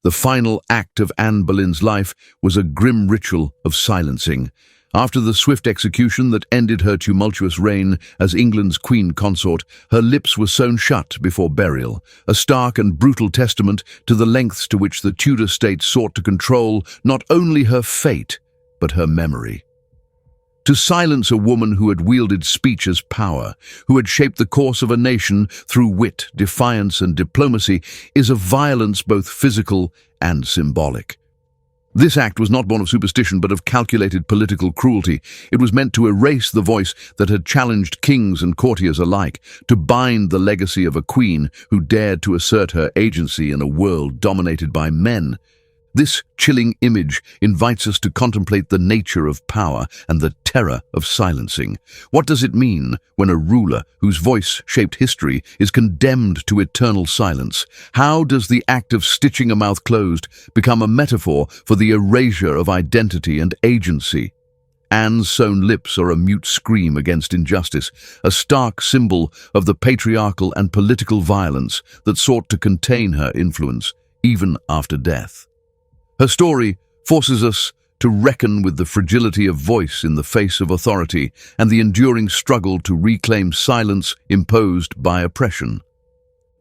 The final act of Anne Boleyn's life was a grim ritual of silencing. After the swift execution that ended her tumultuous reign as England's queen consort, her lips were sewn shut before burial, a stark and brutal testament to the lengths to which the Tudor state sought to control not only her fate, but her memory. To silence a woman who had wielded speech as power, who had shaped the course of a nation through wit, defiance, and diplomacy, is a violence both physical and symbolic. This act was not born of superstition but of calculated political cruelty. It was meant to erase the voice that had challenged kings and courtiers alike, to bind the legacy of a queen who dared to assert her agency in a world dominated by men. This chilling image invites us to contemplate the nature of power and the terror of silencing. What does it mean when a ruler whose voice shaped history is condemned to eternal silence? How does the act of stitching a mouth closed become a metaphor for the erasure of identity and agency? Anne's sewn lips are a mute scream against injustice, a stark symbol of the patriarchal and political violence that sought to contain her influence, even after death. Her story forces us to reckon with the fragility of voice in the face of authority and the enduring struggle to reclaim silence imposed by oppression.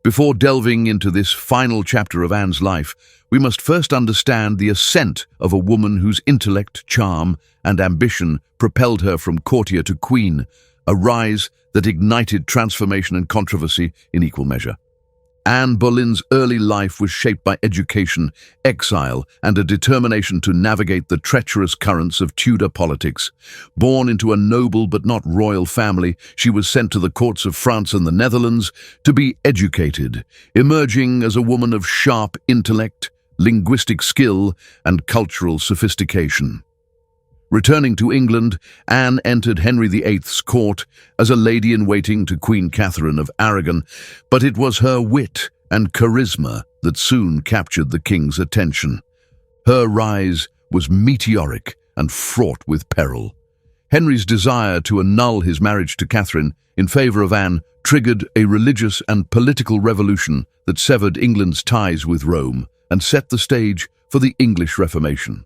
Before delving into this final chapter of Anne's life, we must first understand the ascent of a woman whose intellect, charm, and ambition propelled her from courtier to queen, a rise that ignited transformation and controversy in equal measure. Anne Boleyn's early life was shaped by education, exile, and a determination to navigate the treacherous currents of Tudor politics. Born into a noble but not royal family, she was sent to the courts of France and the Netherlands to be educated, emerging as a woman of sharp intellect, linguistic skill, and cultural sophistication. Returning to England, Anne entered Henry VIII's court as a lady-in-waiting to Queen Catherine of Aragon, but it was her wit and charisma that soon captured the king's attention. Her rise was meteoric and fraught with peril. Henry's desire to annul his marriage to Catherine in favour of Anne triggered a religious and political revolution that severed England's ties with Rome and set the stage for the English Reformation.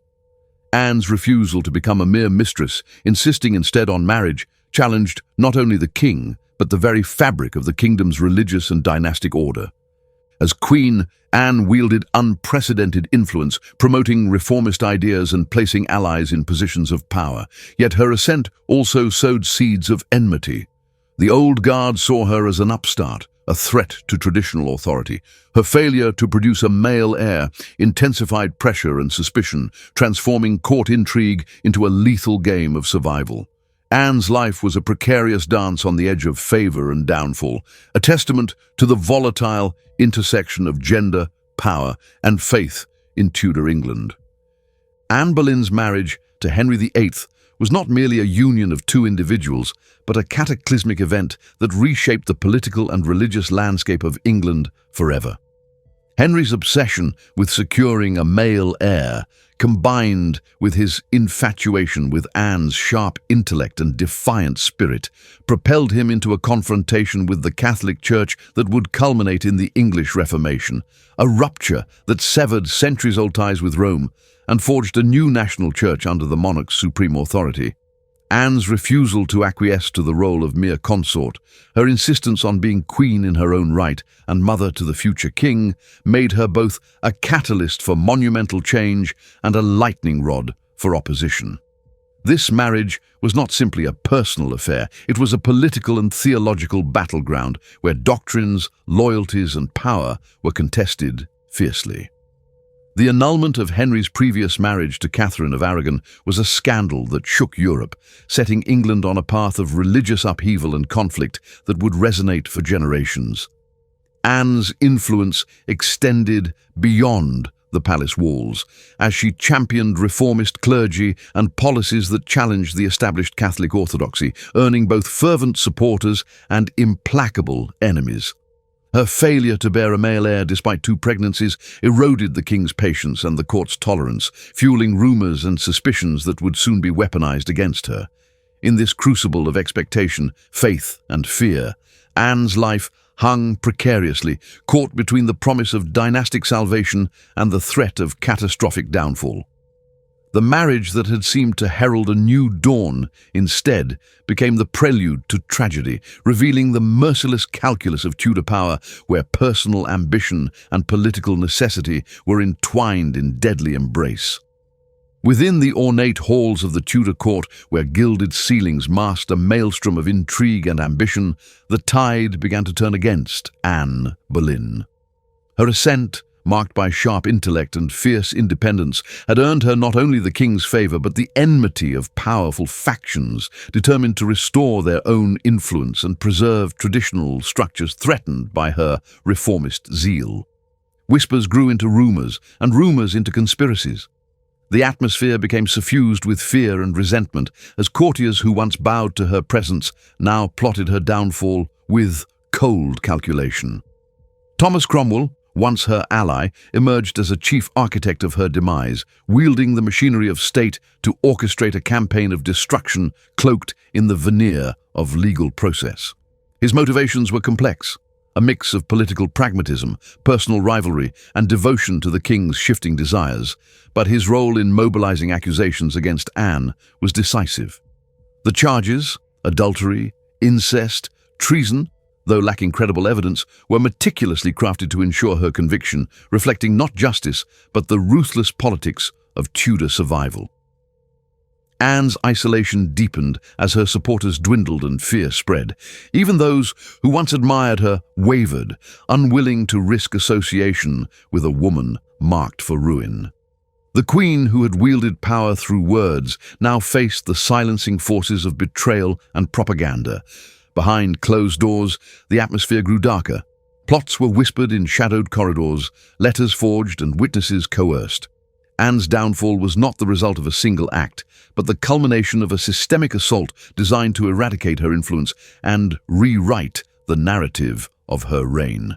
Anne's refusal to become a mere mistress, insisting instead on marriage, challenged not only the king, but the very fabric of the kingdom's religious and dynastic order. As queen, Anne wielded unprecedented influence, promoting reformist ideas and placing allies in positions of power. Yet her ascent also sowed seeds of enmity. The old guard saw her as an upstart, a threat to traditional authority. Her failure to produce a male heir intensified pressure and suspicion, transforming court intrigue into a lethal game of survival. Anne's life was a precarious dance on the edge of favour and downfall, a testament to the volatile intersection of gender, power, and faith in Tudor England. Anne Boleyn's marriage to Henry VIII was not merely a union of two individuals, but a cataclysmic event that reshaped the political and religious landscape of England forever. Henry's obsession with securing a male heir, combined with his infatuation with Anne's sharp intellect and defiant spirit, propelled him into a confrontation with the Catholic Church that would culminate in the English Reformation, a rupture that severed centuries-old ties with Rome and forged a new national church under the monarch's supreme authority. Anne's refusal to acquiesce to the role of mere consort, her insistence on being queen in her own right and mother to the future king, made her both a catalyst for monumental change and a lightning rod for opposition. This marriage was not simply a personal affair, it was a political and theological battleground where doctrines, loyalties, and power were contested fiercely. The annulment of Henry's previous marriage to Catherine of Aragon was a scandal that shook Europe, setting England on a path of religious upheaval and conflict that would resonate for generations. Anne's influence extended beyond the palace walls, as she championed reformist clergy and policies that challenged the established Catholic orthodoxy, earning both fervent supporters and implacable enemies. Her failure to bear a male heir despite 2 pregnancies eroded the king's patience and the court's tolerance, fueling rumours and suspicions that would soon be weaponized against her. In this crucible of expectation, faith, and fear, Anne's life hung precariously, caught between the promise of dynastic salvation and the threat of catastrophic downfall. The marriage that had seemed to herald a new dawn, instead, became the prelude to tragedy, revealing the merciless calculus of Tudor power, where personal ambition and political necessity were entwined in deadly embrace. Within the ornate halls of the Tudor court, where gilded ceilings masked a maelstrom of intrigue and ambition, the tide began to turn against Anne Boleyn. Her ascent, marked by sharp intellect and fierce independence, had earned her not only the king's favour but the enmity of powerful factions determined to restore their own influence and preserve traditional structures threatened by her reformist zeal. Whispers grew into rumours, and rumours into conspiracies. The atmosphere became suffused with fear and resentment as courtiers who once bowed to her presence now plotted her downfall with cold calculation. Thomas Cromwell, once her ally, emerged as a chief architect of her demise, wielding the machinery of state to orchestrate a campaign of destruction cloaked in the veneer of legal process. His motivations were complex, a mix of political pragmatism, personal rivalry, and devotion to the king's shifting desires, but his role in mobilizing accusations against Anne was decisive. The charges, adultery, incest, treason, though lacking credible evidence, were meticulously crafted to ensure her conviction, reflecting not justice, but the ruthless politics of Tudor survival. Anne's isolation deepened as her supporters dwindled and fear spread. Even those who once admired her wavered, unwilling to risk association with a woman marked for ruin. The Queen, who had wielded power through words, now faced the silencing forces of betrayal and propaganda. Behind closed doors, the atmosphere grew darker. Plots were whispered in shadowed corridors, letters forged and witnesses coerced. Anne's downfall was not the result of a single act, but the culmination of a systemic assault designed to eradicate her influence and rewrite the narrative of her reign.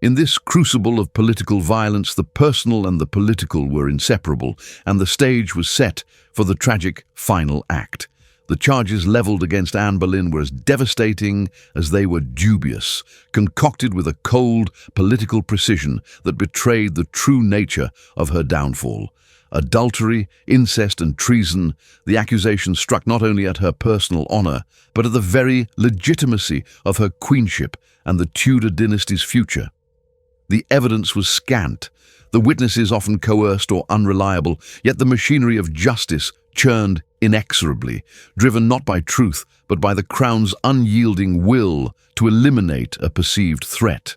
In this crucible of political violence, the personal and the political were inseparable, and the stage was set for the tragic final act. The charges leveled against Anne Boleyn were as devastating as they were dubious, concocted with a cold political precision that betrayed the true nature of her downfall. Adultery, incest, and treason, the accusations struck not only at her personal honour, but at the very legitimacy of her queenship and the Tudor dynasty's future. The evidence was scant, the witnesses often coerced or unreliable, yet the machinery of justice churned inexorably, driven not by truth, but by the Crown's unyielding will to eliminate a perceived threat.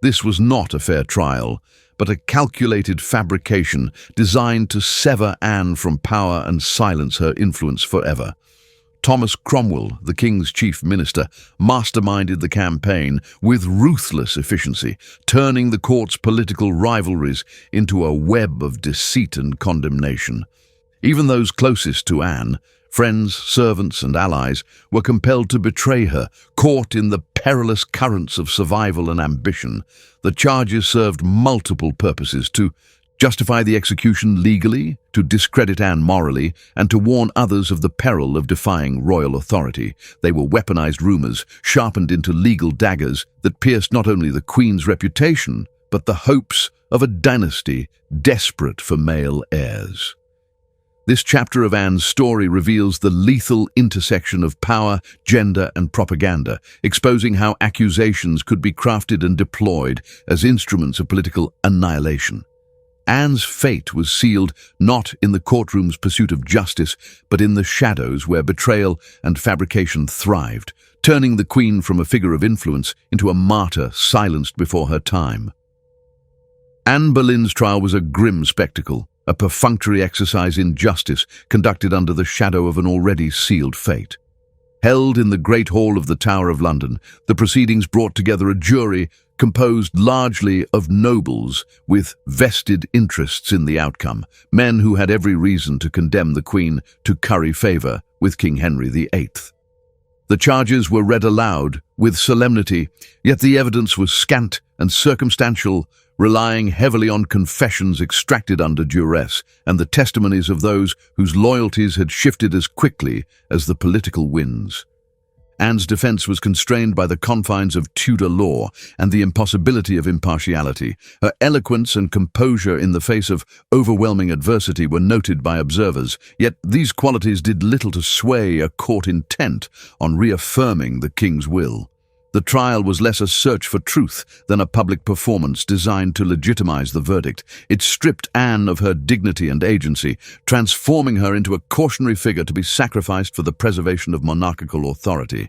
This was not a fair trial, but a calculated fabrication designed to sever Anne from power and silence her influence forever. Thomas Cromwell, the king's chief minister, masterminded the campaign with ruthless efficiency, turning the court's political rivalries into a web of deceit and condemnation. Even those closest to Anne, friends, servants, and allies, were compelled to betray her, caught in the perilous currents of survival and ambition. The charges served multiple purposes: to justify the execution legally, to discredit Anne morally, and to warn others of the peril of defying royal authority. They were weaponized rumors, sharpened into legal daggers that pierced not only the Queen's reputation, but the hopes of a dynasty desperate for male heirs. This chapter of Anne's story reveals the lethal intersection of power, gender, and propaganda, exposing how accusations could be crafted and deployed as instruments of political annihilation. Anne's fate was sealed not in the courtroom's pursuit of justice, but in the shadows where betrayal and fabrication thrived, turning the Queen from a figure of influence into a martyr silenced before her time. Anne Boleyn's trial was a grim spectacle, a perfunctory exercise in justice conducted under the shadow of an already sealed fate. Held in the Great Hall of the Tower of London, the proceedings brought together a jury composed largely of nobles with vested interests in the outcome, men who had every reason to condemn the Queen to curry favour with King Henry VIII. The charges were read aloud with solemnity, yet the evidence was scant and circumstantial, relying heavily on confessions extracted under duress and the testimonies of those whose loyalties had shifted as quickly as the political winds. Anne's defense was constrained by the confines of Tudor law and the impossibility of impartiality. Her eloquence and composure in the face of overwhelming adversity were noted by observers, yet these qualities did little to sway a court intent on reaffirming the king's will. The trial was less a search for truth than a public performance designed to legitimize the verdict. It stripped Anne of her dignity and agency, transforming her into a cautionary figure to be sacrificed for the preservation of monarchical authority.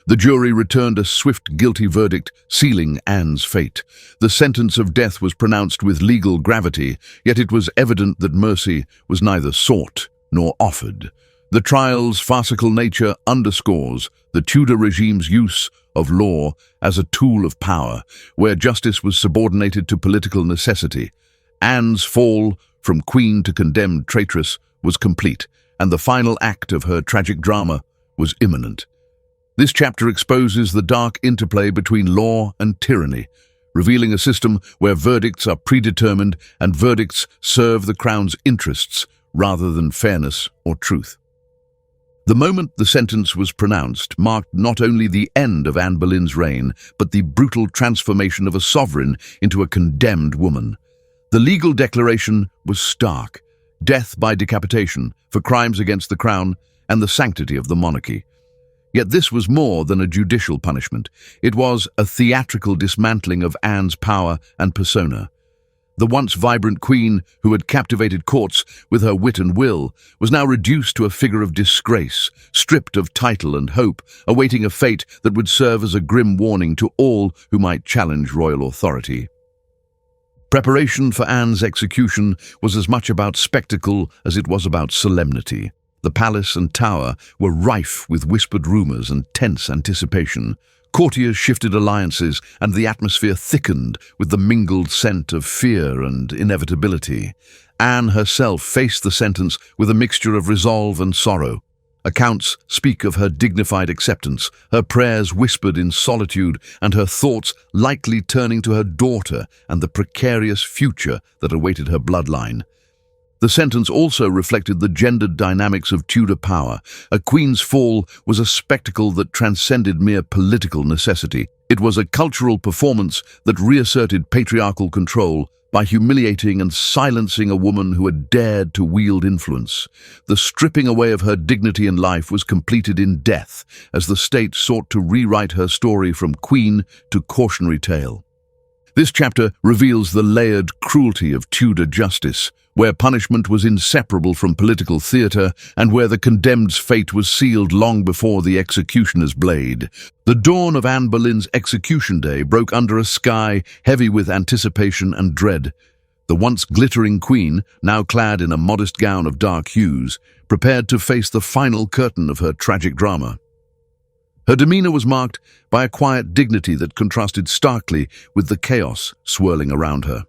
The jury returned a swift guilty verdict, sealing Anne's fate. The sentence of death was pronounced with legal gravity, yet it was evident that mercy was neither sought nor offered. The trial's farcical nature underscores the Tudor regime's use of law as a tool of power, where justice was subordinated to political necessity. Anne's fall from queen to condemned traitress was complete, and the final act of her tragic drama was imminent. This chapter exposes the dark interplay between law and tyranny, revealing a system where verdicts are predetermined and verdicts serve the crown's interests rather than fairness or truth. The moment the sentence was pronounced marked not only the end of Anne Boleyn's reign, but the brutal transformation of a sovereign into a condemned woman. The legal declaration was stark: death by decapitation for crimes against the crown and the sanctity of the monarchy. Yet this was more than a judicial punishment. It was a theatrical dismantling of Anne's power and persona. The once vibrant queen, who had captivated courts with her wit and will, was now reduced to a figure of disgrace, stripped of title and hope, awaiting a fate that would serve as a grim warning to all who might challenge royal authority. Preparation for Anne's execution was as much about spectacle as it was about solemnity. The palace and tower were rife with whispered rumors and tense anticipation. Courtiers shifted alliances, and the atmosphere thickened with the mingled scent of fear and inevitability. Anne herself faced the sentence with a mixture of resolve and sorrow. Accounts speak of her dignified acceptance, her prayers whispered in solitude, and her thoughts likely turning to her daughter and the precarious future that awaited her bloodline. The sentence also reflected the gendered dynamics of Tudor power. A queen's fall was a spectacle that transcended mere political necessity. It was a cultural performance that reasserted patriarchal control by humiliating and silencing a woman who had dared to wield influence. The stripping away of her dignity in life was completed in death, as the state sought to rewrite her story from queen to cautionary tale. This chapter reveals the layered cruelty of Tudor justice, where punishment was inseparable from political theatre and where the condemned's fate was sealed long before the executioner's blade. The dawn of Anne Boleyn's execution day broke under a sky heavy with anticipation and dread. The once glittering queen, now clad in a modest gown of dark hues, prepared to face the final curtain of her tragic drama. Her demeanor was marked by a quiet dignity that contrasted starkly with the chaos swirling around her.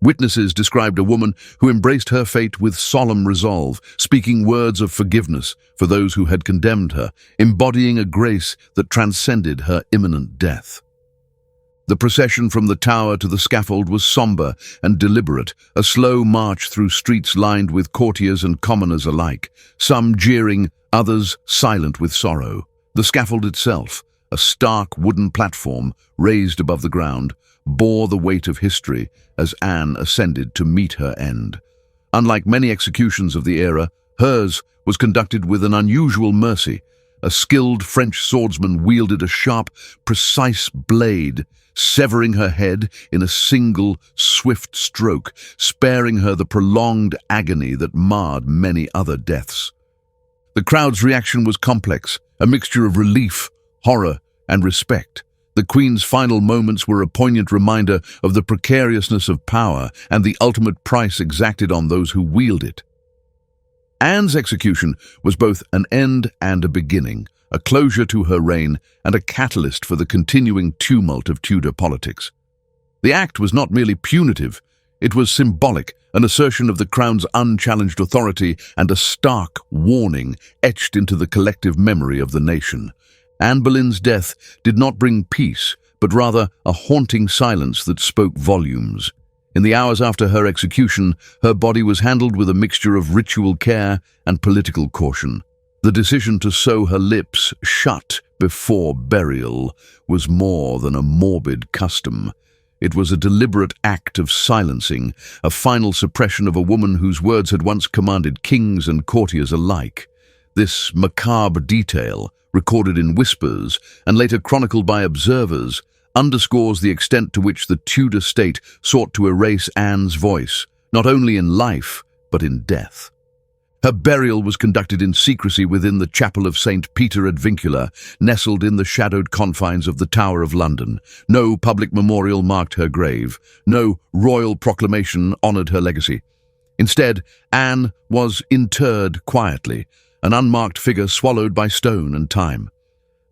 Witnesses described a woman who embraced her fate with solemn resolve, speaking words of forgiveness for those who had condemned her, embodying a grace that transcended her imminent death. The procession from the tower to the scaffold was somber and deliberate, a slow march through streets lined with courtiers and commoners alike, some jeering, others silent with sorrow. The scaffold itself, a stark wooden platform raised above the ground, bore the weight of history as Anne ascended to meet her end. Unlike many executions of the era, hers was conducted with an unusual mercy. A skilled French swordsman wielded a sharp, precise blade, severing her head in a single, swift stroke, sparing her the prolonged agony that marred many other deaths. The crowd's reaction was complex, a mixture of relief, horror, and respect. The Queen's final moments were a poignant reminder of the precariousness of power and the ultimate price exacted on those who wield it. Anne's execution was both an end and a beginning, a closure to her reign and a catalyst for the continuing tumult of Tudor politics. The act was not merely punitive, it was symbolic, an assertion of the crown's unchallenged authority and a stark warning etched into the collective memory of the nation. Anne Boleyn's death did not bring peace, but rather a haunting silence that spoke volumes. In the hours after her execution, her body was handled with a mixture of ritual care and political caution. The The decision to sew her lips shut before burial was more than a morbid custom. It was a deliberate act of silencing, a final suppression of a woman whose words had once commanded kings and courtiers alike. This macabre detail, recorded in whispers and later chronicled by observers, underscores the extent to which the Tudor state sought to erase Anne's voice, not only in life, but in death. Her burial was conducted in secrecy within the chapel of St. Peter ad Vincula, nestled in the shadowed confines of the Tower of London. No public memorial marked her grave. No royal proclamation honoured her legacy. Instead, Anne was interred quietly, an unmarked figure swallowed by stone and time.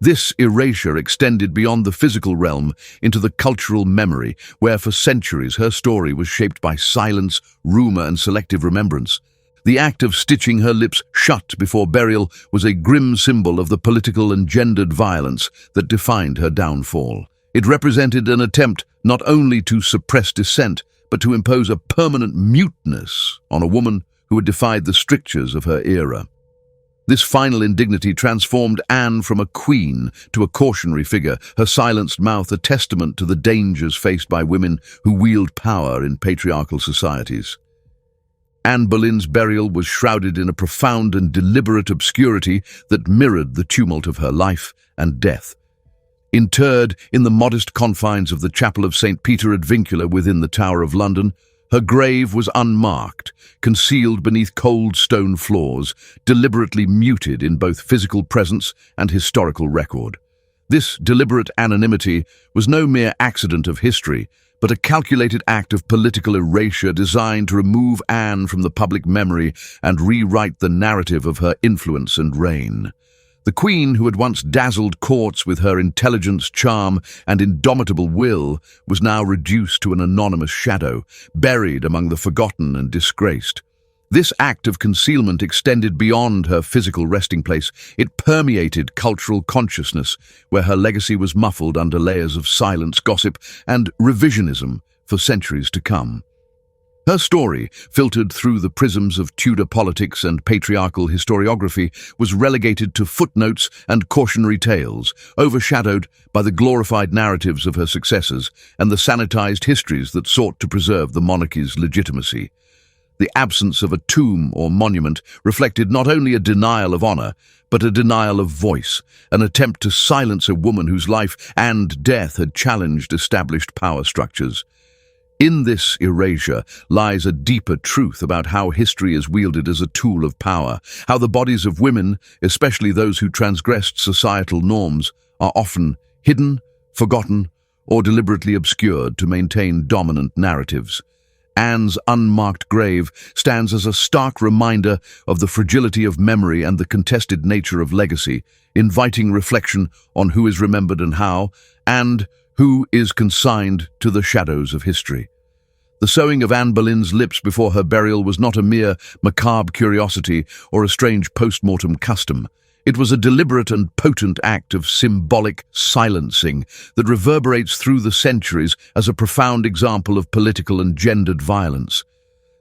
This erasure extended beyond the physical realm into the cultural memory, where for centuries her story was shaped by silence, rumour and selective remembrance. The act of stitching her lips shut before burial was a grim symbol of the political and gendered violence that defined her downfall. It represented an attempt not only to suppress dissent, but to impose a permanent muteness on a woman who had defied the strictures of her era. This final indignity transformed Anne from a queen to a cautionary figure, her silenced mouth a testament to the dangers faced by women who wield power in patriarchal societies. Anne Boleyn's burial was shrouded in a profound and deliberate obscurity that mirrored the tumult of her life and death. Interred in the modest confines of the chapel of St. Peter ad Vincula within the Tower of London, her grave was unmarked, concealed beneath cold stone floors, deliberately muted in both physical presence and historical record. This deliberate anonymity was no mere accident of history, but a calculated act of political erasure designed to remove Anne from the public memory and rewrite the narrative of her influence and reign. The queen, who had once dazzled courts with her intelligence, charm, and indomitable will, was now reduced to an anonymous shadow, buried among the forgotten and disgraced. This act of concealment extended beyond her physical resting place. It permeated cultural consciousness, where her legacy was muffled under layers of silence, gossip, and revisionism for centuries to come. Her story, filtered through the prisms of Tudor politics and patriarchal historiography, was relegated to footnotes and cautionary tales, overshadowed by the glorified narratives of her successors and the sanitized histories that sought to preserve the monarchy's legitimacy. The absence of a tomb or monument reflected not only a denial of honor, but a denial of voice, an attempt to silence a woman whose life and death had challenged established power structures. In this erasure lies a deeper truth about how history is wielded as a tool of power, how the bodies of women, especially those who transgressed societal norms, are often hidden, forgotten, or deliberately obscured to maintain dominant narratives. Anne's unmarked grave stands as a stark reminder of the fragility of memory and the contested nature of legacy, inviting reflection on who is remembered and how, and who is consigned to the shadows of history. The sewing of Anne Boleyn's lips before her burial was not a mere macabre curiosity or a strange postmortem custom. It was a deliberate and potent act of symbolic silencing that reverberates through the centuries as a profound example of political and gendered violence.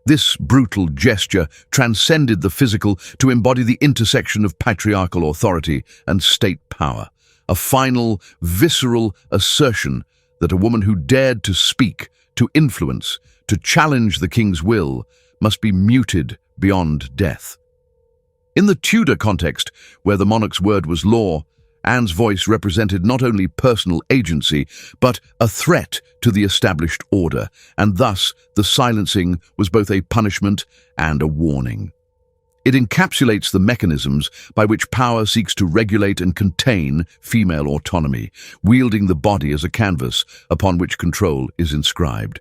This brutal gesture transcended the physical to embody the intersection of patriarchal authority and state power, a final, visceral assertion that a woman who dared to speak, to influence, to challenge the king's will, must be muted beyond death. In the Tudor context, where the monarch's word was law, Anne's voice represented not only personal agency, but a threat to the established order, and thus the silencing was both a punishment and a warning. It encapsulates the mechanisms by which power seeks to regulate and contain female autonomy, wielding the body as a canvas upon which control is inscribed.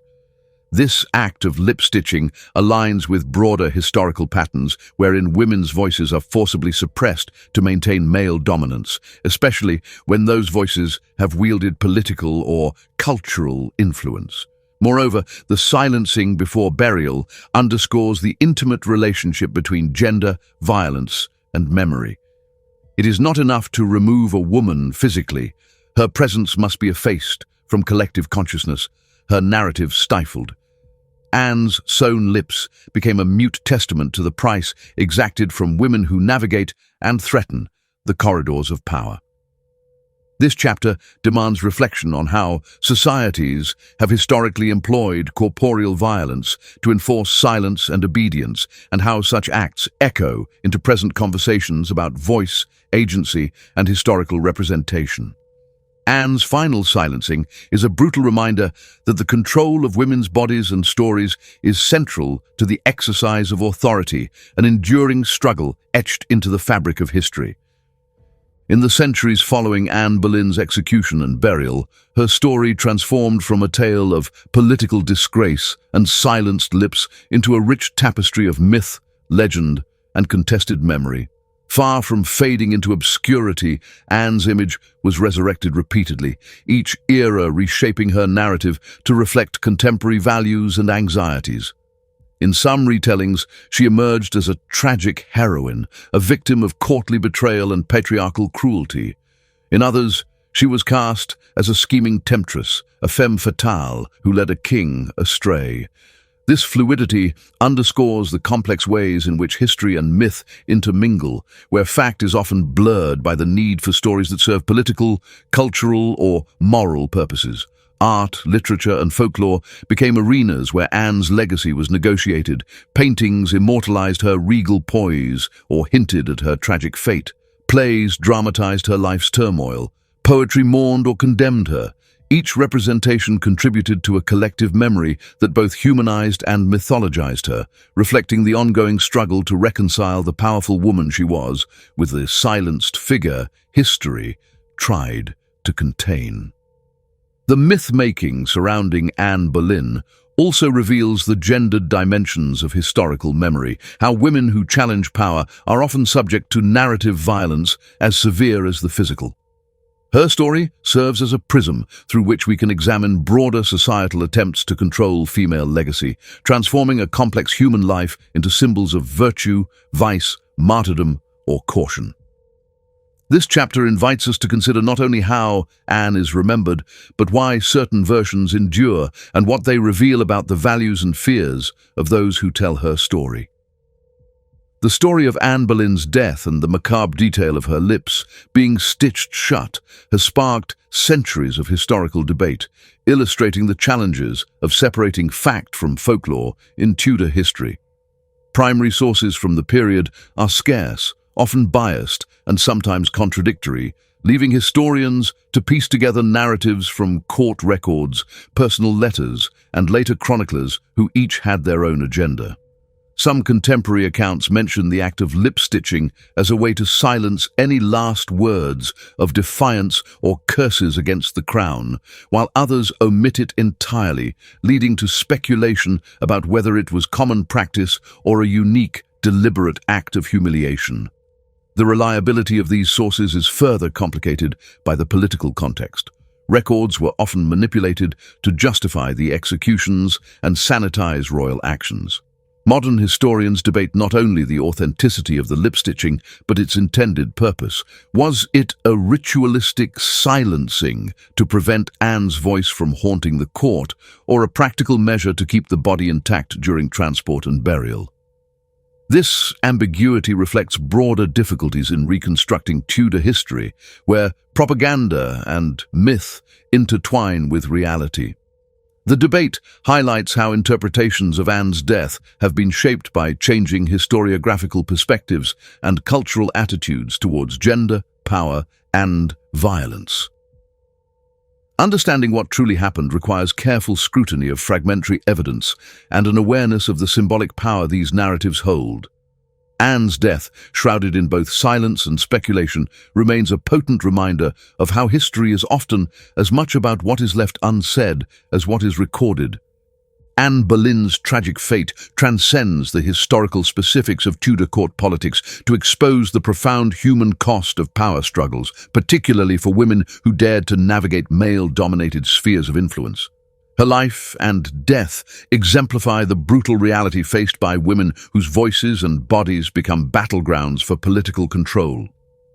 This act of lip-stitching aligns with broader historical patterns wherein women's voices are forcibly suppressed to maintain male dominance, especially when those voices have wielded political or cultural influence. Moreover, the silencing before burial underscores the intimate relationship between gender, violence, and memory. It is not enough to remove a woman physically. Her presence must be effaced from collective consciousness, her narrative stifled. Anne's sewn lips became a mute testament to the price exacted from women who navigate and threaten the corridors of power. This chapter demands reflection on how societies have historically employed corporeal violence to enforce silence and obedience, and how such acts echo into present conversations about voice, agency, and historical representation. Anne's final silencing is a brutal reminder that the control of women's bodies and stories is central to the exercise of authority, an enduring struggle etched into the fabric of history. In the centuries following Anne Boleyn's execution and burial, her story transformed from a tale of political disgrace and silenced lips into a rich tapestry of myth, legend, and contested memory. Far from fading into obscurity, Anne's image was resurrected repeatedly, each era reshaping her narrative to reflect contemporary values and anxieties. In some retellings, she emerged as a tragic heroine, a victim of courtly betrayal and patriarchal cruelty. In others, she was cast as a scheming temptress, a femme fatale who led a king astray. This fluidity underscores the complex ways in which history and myth intermingle, where fact is often blurred by the need for stories that serve political, cultural, or moral purposes. Art, literature, and folklore became arenas where Anne's legacy was negotiated. Paintings immortalized her regal poise or hinted at her tragic fate. Plays dramatized her life's turmoil. Poetry mourned or condemned her. Each representation contributed to a collective memory that both humanized and mythologized her, reflecting the ongoing struggle to reconcile the powerful woman she was with the silenced figure history tried to contain. The myth-making surrounding Anne Boleyn also reveals the gendered dimensions of historical memory, how women who challenge power are often subject to narrative violence as severe as the physical. Her story serves as a prism through which we can examine broader societal attempts to control female legacy, transforming a complex human life into symbols of virtue, vice, martyrdom, or caution. This chapter invites us to consider not only how Anne is remembered, but why certain versions endure and what they reveal about the values and fears of those who tell her story. The story of Anne Boleyn's death and the macabre detail of her lips being stitched shut has sparked centuries of historical debate, illustrating the challenges of separating fact from folklore in Tudor history. Primary sources from the period are scarce, often biased, and sometimes contradictory, leaving historians to piece together narratives from court records, personal letters, and later chroniclers who each had their own agenda. Some contemporary accounts mention the act of lip-stitching as a way to silence any last words of defiance or curses against the crown, while others omit it entirely, leading to speculation about whether it was common practice or a unique, deliberate act of humiliation. The reliability of these sources is further complicated by the political context. Records were often manipulated to justify the executions and sanitize royal actions. Modern historians debate not only the authenticity of the lip-stitching, but its intended purpose. Was it a ritualistic silencing to prevent Anne's voice from haunting the court, or a practical measure to keep the body intact during transport and burial? This ambiguity reflects broader difficulties in reconstructing Tudor history, where propaganda and myth intertwine with reality. The debate highlights how interpretations of Anne's death have been shaped by changing historiographical perspectives and cultural attitudes towards gender, power, and violence. Understanding what truly happened requires careful scrutiny of fragmentary evidence and an awareness of the symbolic power these narratives hold. Anne's death, shrouded in both silence and speculation, remains a potent reminder of how history is often as much about what is left unsaid as what is recorded. Anne Boleyn's tragic fate transcends the historical specifics of Tudor court politics to expose the profound human cost of power struggles, particularly for women who dared to navigate male-dominated spheres of influence. Her life and death exemplify the brutal reality faced by women whose voices and bodies become battlegrounds for political control.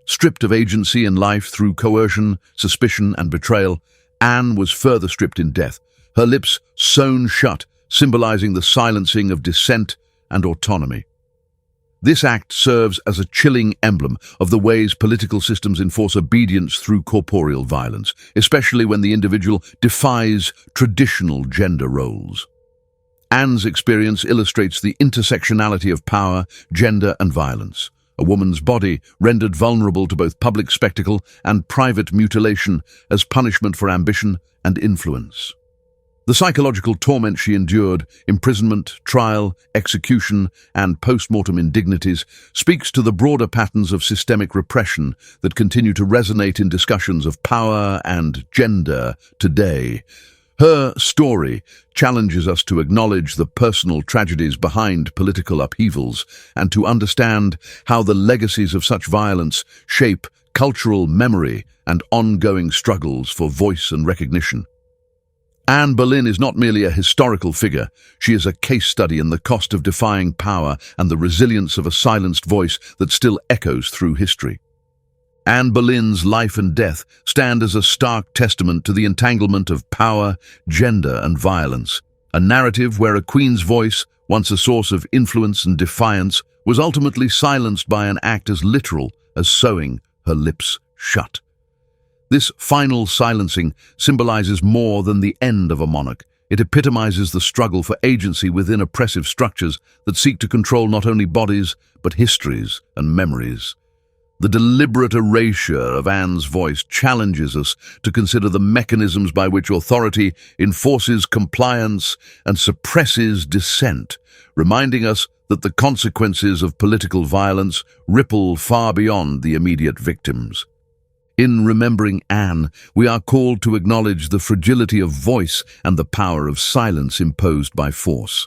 Stripped of agency in life through coercion, suspicion, and betrayal, Anne was further stripped in death, her lips sewn shut symbolizing the silencing of dissent and autonomy. This act serves as a chilling emblem of the ways political systems enforce obedience through corporeal violence, especially when the individual defies traditional gender roles. Anne's experience illustrates the intersectionality of power, gender, and violence. A woman's body rendered vulnerable to both public spectacle and private mutilation as punishment for ambition and influence. The psychological torment she endured, imprisonment, trial, execution, and postmortem indignities, speaks to the broader patterns of systemic repression that continue to resonate in discussions of power and gender today. Her story challenges us to acknowledge the personal tragedies behind political upheavals and to understand how the legacies of such violence shape cultural memory and ongoing struggles for voice and recognition. Anne Boleyn is not merely a historical figure, she is a case study in the cost of defying power and the resilience of a silenced voice that still echoes through history. Anne Boleyn's life and death stand as a stark testament to the entanglement of power, gender, and violence, a narrative where a queen's voice, once a source of influence and defiance, was ultimately silenced by an act as literal as sewing her lips shut. This final silencing symbolizes more than the end of a monarch. It epitomizes the struggle for agency within oppressive structures that seek to control not only bodies, but histories and memories. The deliberate erasure of Anne's voice challenges us to consider the mechanisms by which authority enforces compliance and suppresses dissent, reminding us that the consequences of political violence ripple far beyond the immediate victims. In remembering Anne, we are called to acknowledge the fragility of voice and the power of silence imposed by force.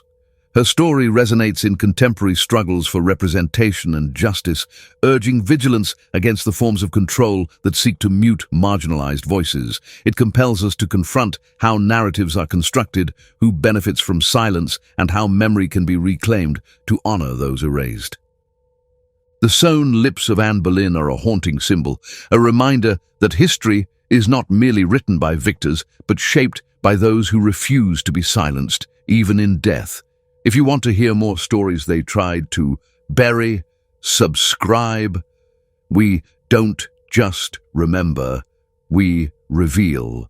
Her story resonates in contemporary struggles for representation and justice, urging vigilance against the forms of control that seek to mute marginalized voices. It compels us to confront how narratives are constructed, who benefits from silence, and how memory can be reclaimed to honor those erased. The sewn lips of Anne Boleyn are a haunting symbol, a reminder that history is not merely written by victors, but shaped by those who refuse to be silenced, even in death. If you want to hear more stories they tried to bury, subscribe. We don't just remember, we reveal.